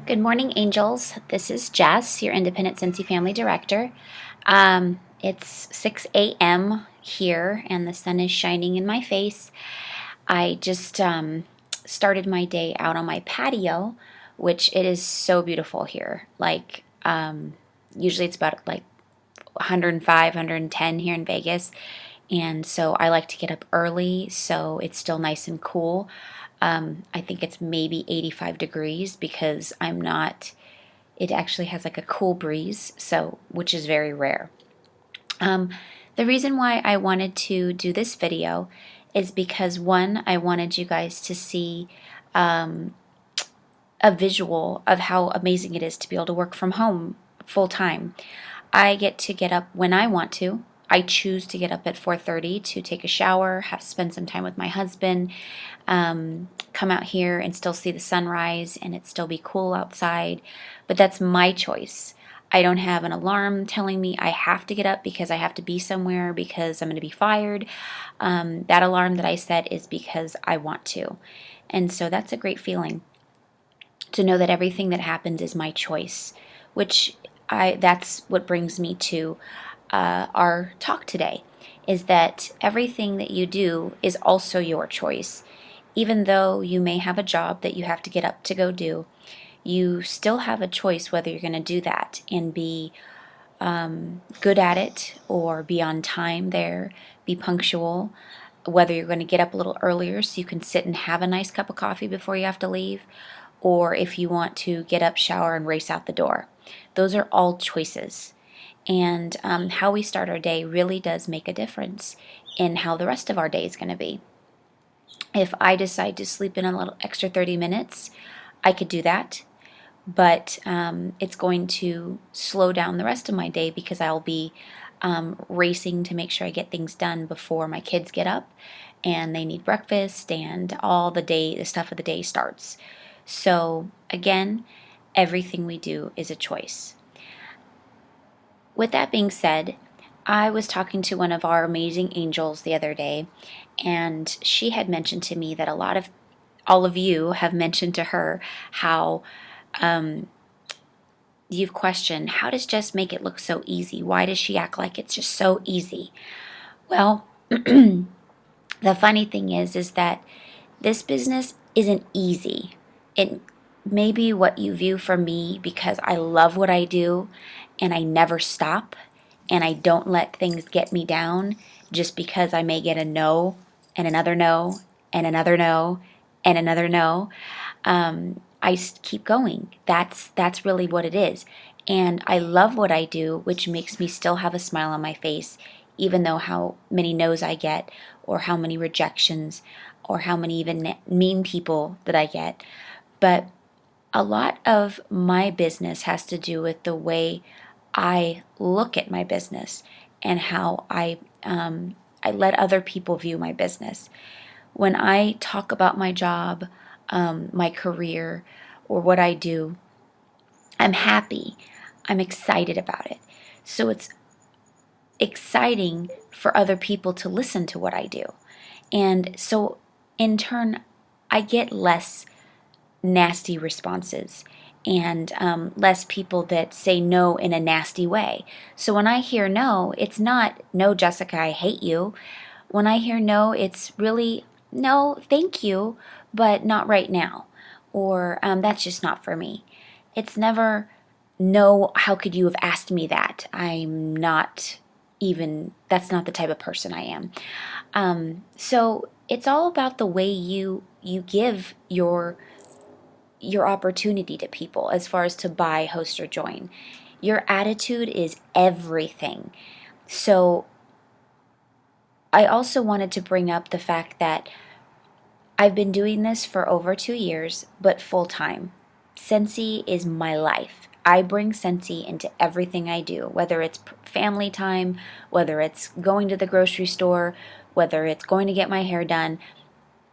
Good morning, angels. This is Jess, your independent Scentsy family director. It's 6 a.m. here, and the sun is shining in my face. I just started my day out on my patio, which it is so beautiful here. Usually it's about like 105, 110 here in Vegas. And so I like to get up early so it's still nice and cool. I think it's maybe 85 degrees because it actually has like a cool breeze, so which is very rare. Um, the reason why I wanted to do this video is because one, I wanted you guys to see a visual of how amazing it is to be able to work from home full time. I get to get up when I want to. I choose to get up at 4:30 to take a shower, have spend some time with my husband, come out here and still see the sunrise and it still be cool outside. But that's my choice. I don't have an alarm telling me I have to get up because I have to be somewhere because I'm going to be fired. That alarm that I set is because I want to. And so that's a great feeling to know that everything that happens is my choice, that's what brings me to our talk today, is that everything that you do is also your choice. Even though you may have a job that you have to get up to go do, you still have a choice whether you're going to do that and be good at it or be on time there, be punctual, whether you're going to get up a little earlier so you can sit and have a nice cup of coffee before you have to leave, or if you want to get up, shower, and race out the door. Those are all choices. And how we start our day really does make a difference in how the rest of our day is going to be. If I decide to sleep in a little extra 30 minutes, I could do that, but it's going to slow down the rest of my day because I'll be racing to make sure I get things done before my kids get up and they need breakfast and all the stuff of the day starts. So again, everything we do is a choice. With that being said, I was talking to one of our amazing angels the other day, and she had mentioned to me that all of you have mentioned to her how you've questioned, how does Jess make it look so easy? Why does she act like it's just so easy? Well, the funny thing is that this business isn't easy. It may be what you view from me because I love what I do and I never stop and I don't let things get me down just because I may get a no and another no and another no and another no. I keep going. That's really what it is. And I love what I do, which makes me still have a smile on my face, even though how many no's I get, or how many rejections, or how many even mean people that I get. But a lot of my business has to do with the way I look at my business and how I let other people view my business. When I talk about my job, my career, or what I do, I'm happy. I'm excited about it. So it's exciting for other people to listen to what I do. And so in turn, I get less nasty responses and less people that say no in a nasty way. So when I hear no, it's not, no, Jessica, I hate you. When I hear no, it's really, no, thank you, but not right now. Or that's just not for me. It's never, no, how could you have asked me that? I'm not even, that's not the type of person I am. So it's all about the way you give your opportunity to people as far as to buy, host, or join. Your attitude is everything. So I also wanted to bring up the fact that I've been doing this for over 2 years, but full time. Scentsy is my life. I bring Scentsy into everything I do, whether it's family time, whether it's going to the grocery store, whether it's going to get my hair done.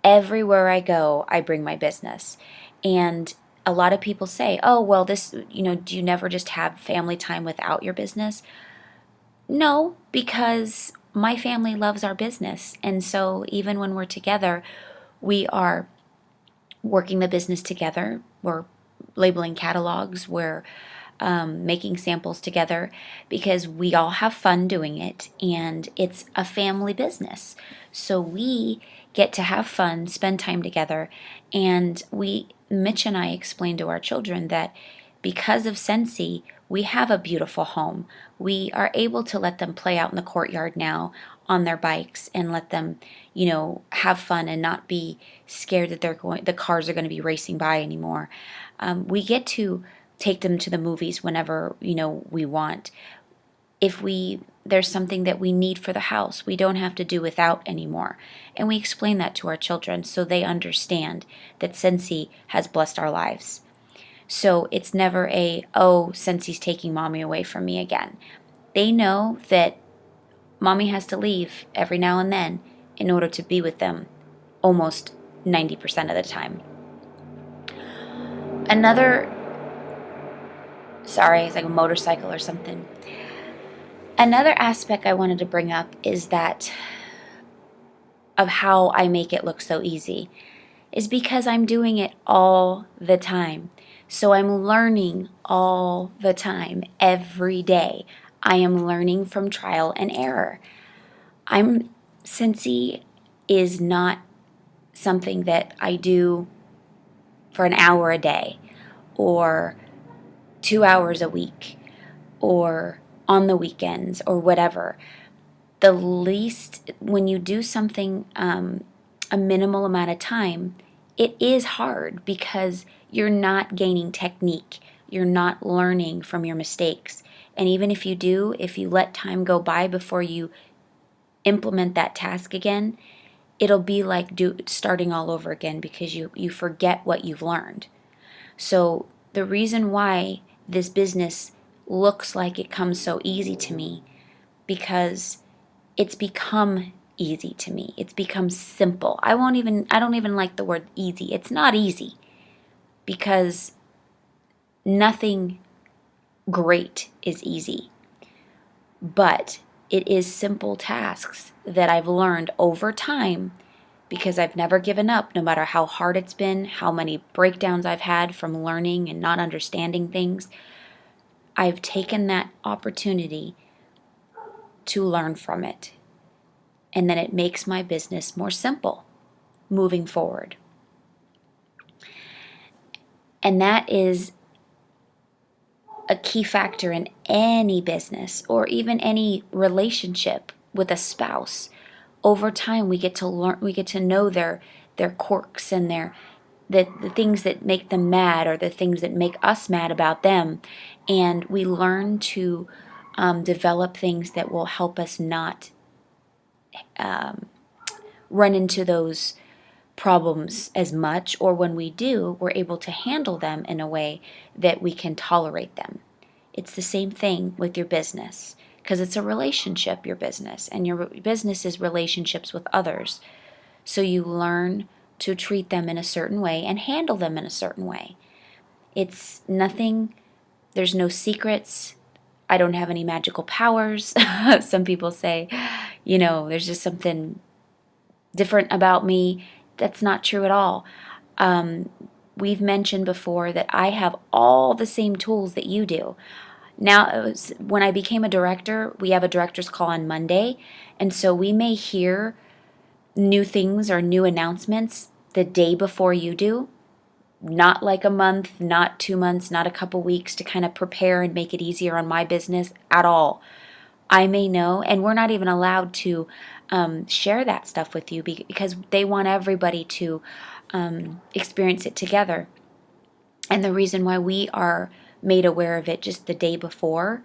Everywhere I go, I bring my business. And a lot of people say, oh, well, do you never just have family time without your business? No, because my family loves our business. And so even when we're together, we are working the business together. We're labeling catalogs. We're making samples together because we all have fun doing it, and it's a family business. So we get to have fun, spend time together, and Mitch and I explained to our children that because of Scentsy, we have a beautiful home. We are able to let them play out in the courtyard now on their bikes and let them, have fun and not be scared that the cars are going to be racing by anymore. We get to take them to the movies whenever, we want. If there's something that we need for the house, we don't have to do without anymore. And we explain that to our children so they understand that Scentsy has blessed our lives. So it's never Scentsy's taking mommy away from me again. They know that mommy has to leave every now and then in order to be with them almost 90% of the time. Sorry, it's like a motorcycle or something. Another aspect I wanted to bring up is that of how I make it look so easy is because I'm doing it all the time. So I'm learning all the time, every day. I am learning from trial and error. Scentsy is not something that I do for an hour a day or 2 hours a week or on the weekends or whatever. When you do something a minimal amount of time, it is hard because you're not gaining technique. You're not learning from your mistakes. And even if you let time go by before you implement that task again, it'll be like starting all over again because you forget what you've learned. So the reason why this business looks like it comes so easy to me, because it's become easy to me. It's become simple. I don't even like the word easy. It's not easy because nothing great is easy. But it is simple tasks that I've learned over time because I've never given up, no matter how hard it's been, how many breakdowns I've had from learning and not understanding things. I've taken that opportunity to learn from it. And then it makes my business more simple moving forward. And that is a key factor in any business or even any relationship with a spouse. Over time, we get to know their quirks and the things that make them mad or the things that make us mad about them. And we learn to develop things that will help us not run into those problems as much, or when we do, we're able to handle them in a way that we can tolerate them. It's the same thing with your business, because it's a relationship, your business, and your business is relationships with others. So you learn to treat them in a certain way and handle them in a certain way. It's nothing, there's no secrets. I don't have any magical powers. Some people say, there's just something different about me. That's not true at all. We've mentioned before that I have all the same tools that you do. Now, when I became a director, we have a director's call on Monday, and so we may hear new things or new announcements the day before you do. Not like a month, not 2 months, not a couple weeks to kind of prepare and make it easier on my business at all. I may know, and we're not even allowed to share that stuff with you because they want everybody to experience it together. And the reason why we are made aware of it just the day before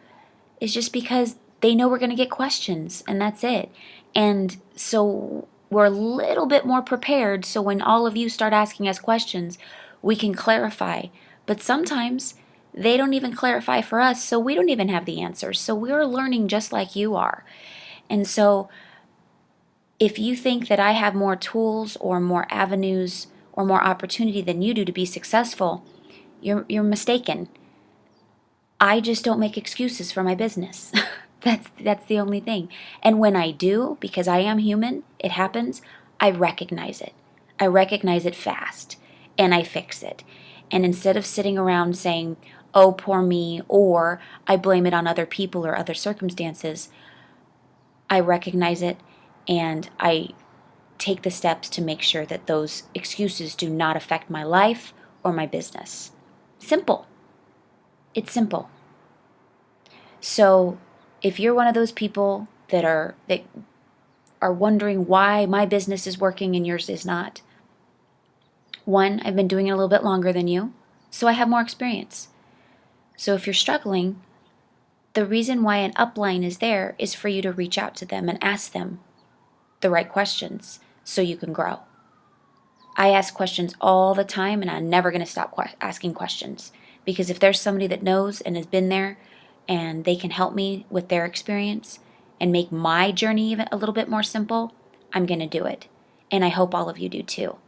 is just because they know we're going to get questions, and that's it. And so we're a little bit more prepared, so when all of you start asking us questions, we can clarify. But sometimes they don't even clarify for us, so we don't even have the answers. So we're learning just like you are. And so if you think that I have more tools or more avenues or more opportunity than you do to be successful, you're mistaken. I just don't make excuses for my business. That's the only thing. And when I do, because I am human, it happens, I recognize it. I recognize it fast, and I fix it. And instead of sitting around saying, oh, poor me, or I blame it on other people or other circumstances, I recognize it and I take the steps to make sure that those excuses do not affect my life or my business. Simple. It's simple. So if you're one of those people that are wondering why my business is working and yours is not, one, I've been doing it a little bit longer than you, so I have more experience. So if you're struggling, the reason why an upline is there is for you to reach out to them and ask them the right questions so you can grow. I ask questions all the time, and I'm never going to stop asking questions, because if there's somebody that knows and has been there and they can help me with their experience and make my journey even a little bit more simple, I'm going to do it. And I hope all of you do too.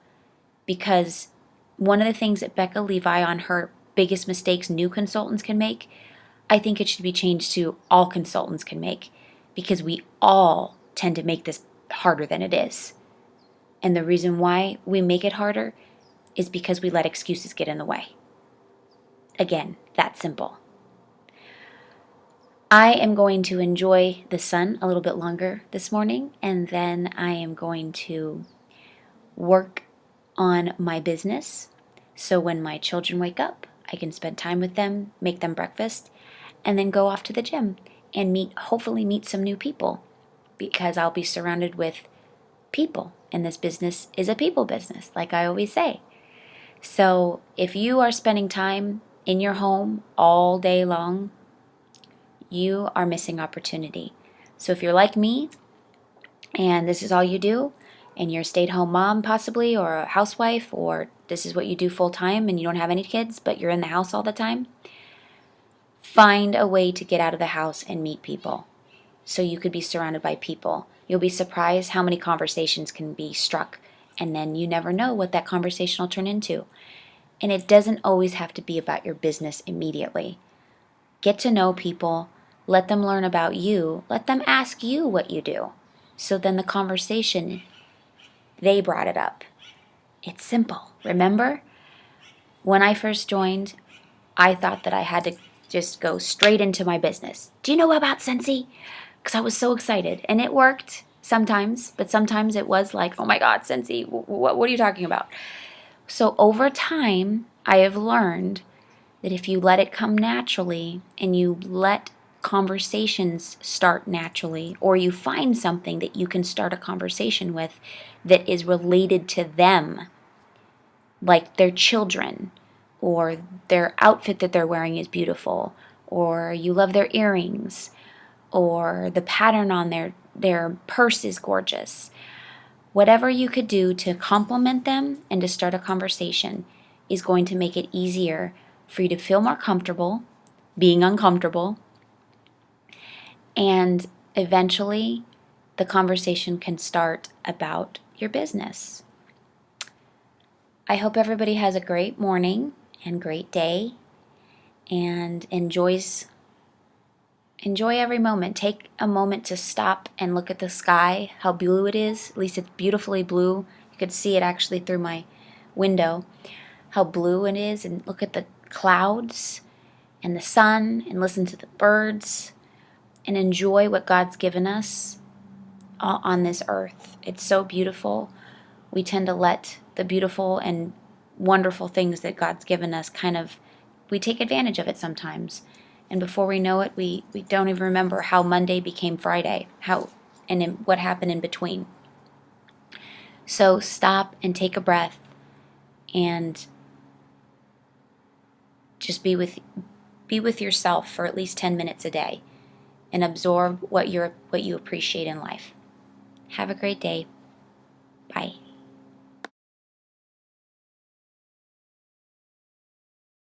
Because one of the things that Becca Levi on her biggest mistakes new consultants can make, I think it should be changed to all consultants can make, because we all tend to make this harder than it is. And the reason why we make it harder is because we let excuses get in the way. Again, that's simple. I am going to enjoy the sun a little bit longer this morning, and then I am going to work on my business. So when my children wake up, I can spend time with them, make them breakfast, and then go off to the gym and hopefully meet some new people, because I'll be surrounded with people. And this business is a people business, like I always say. So if you are spending time in your home all day long, you are missing opportunity. So if you're like me and this is all you do, and you're a stay-at-home mom possibly, or a housewife, or this is what you do full time and you don't have any kids but you're in the house all the time, find a way to get out of the house and meet people so you could be surrounded by people. You'll be surprised how many conversations can be struck, and then you never know what that conversation will turn into. And it doesn't always have to be about your business immediately. Get to know people, let them learn about you, let them ask you what you do. So then the conversation, they brought it up. It's simple. Remember? When I first joined, I thought that I had to just go straight into my business. Do you know about Scentsy? Because I was so excited. And it worked sometimes, but sometimes it was like, oh my God, Scentsy, what are you talking about? So over time, I have learned that if you let it come naturally and you let conversations start naturally, or you find something that you can start a conversation with that is related to them, like their children, or their outfit that they're wearing is beautiful, or you love their earrings, or the pattern on their purse is gorgeous. Whatever you could do to compliment them and to start a conversation is going to make it easier for you to feel more comfortable being uncomfortable, and eventually the conversation can start about your business. I hope everybody has a great morning and great day and enjoy every moment. Take a moment to stop and look at the sky, how blue it is. At least it's beautifully blue. You could see it actually through my window, how blue it is, and look at the clouds and the sun and listen to the birds and enjoy what God's given us on this earth. It's so beautiful. We tend to let the beautiful and wonderful things that God's given us we take advantage of it sometimes. And before we know it, we don't even remember how Monday became Friday, what happened in between. So stop and take a breath and just be with yourself for at least 10 minutes a day and absorb what you appreciate in life. Have a great day. Bye.